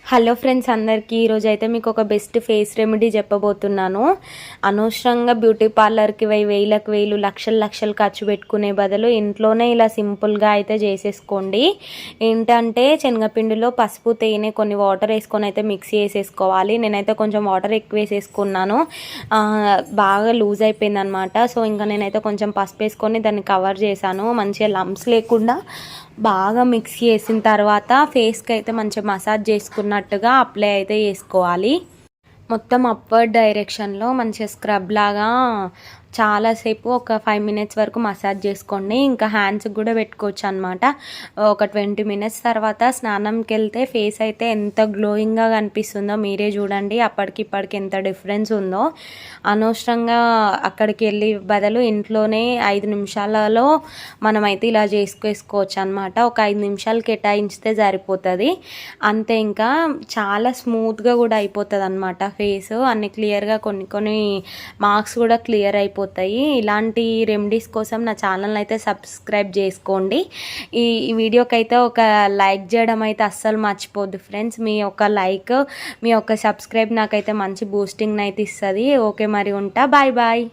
Hello friends అందరికీ ఈరోజు అయితే మీకు ఒక బెస్ట్ ఫేస్ రెమెడీ చెప్పబోతున్నాను. అనవసరంగా బ్యూటీ పార్లర్కి వేలకు వేలు లక్షలు లక్షలు ఖర్చు పెట్టుకునే బదులు ఇంట్లోనే ఇలా సింపుల్గా అయితే చేసేసుకోండి. ఏంటంటే శనగపిండిలో పసుపు తేనె కొన్ని వాటర్ వేసుకొని అయితే మిక్సీ వేసేసుకోవాలి. నేనైతే కొంచెం వాటర్ ఎక్కువ వేసేసుకున్నాను, బాగా లూజ్ అయిపోయింది అనమాట. సో ఇంకా నేనైతే కొంచెం పసుపు వేసుకొని దాన్ని కవర్ చేశాను. మంచిగా లంప్స్ లేకుండా బాగా మిక్స్ చేసిన తర్వాత ఫేస్కి అయితే మంచిగా మసాజ్ చేసుకున్నట్టుగా అప్లై అయితే చేసుకోవాలి. మొత్తం అప్వర్డ్ డైరెక్షన్లో మంచిగా స్క్రబ్ లాగా చాలాసేపు ఒక 5 మినిట్స్ వరకు మసాజ్ చేసుకోండి. ఇంకా హ్యాండ్స్కి కూడా పెట్టుకోవచ్చు అనమాట. ఒక 20 మినిట్స్ తర్వాత స్నానంకి వెళ్తే ఫేస్ అయితే ఎంత గ్లోయింగ్గా కనిపిస్తుందో మీరే చూడండి. అప్పటికి ఇప్పటికి ఎంత డిఫరెన్స్ ఉందో. అనవసరంగా అక్కడికి వెళ్ళి బదులు ఇంట్లోనే 5 నిమిషాలలో మనమైతే ఇలా చేసుకోవచ్చు అనమాట. ఒక 5 నిమిషాలు కేటాయించితే సరిపోతుంది అంతే. ఇంకా చాలా స్మూత్గా కూడా అయిపోతుంది అనమాట ఫేస్. అన్ని క్లియర్గా కొన్ని మార్క్స్ కూడా క్లియర్ అయిపోతాయి. ఇలాంటి రెమెడీస్ కోసం నా ఛానల్ అయితే సబ్స్క్రైబ్ చేసుకోండి. ఈ వీడియోకి అయితే ఒక లైక్ చేయడం అయితే అస్సలు మర్చిపోద్దు ఫ్రెండ్స్. మీ యొక్క లైక్, మీ యొక్క సబ్స్క్రైబ్ నాకైతే మంచి బూస్టింగ్ అయితే ఇస్తుంది. ఓకే మరి ఉంటా, బాయ్ బాయ్.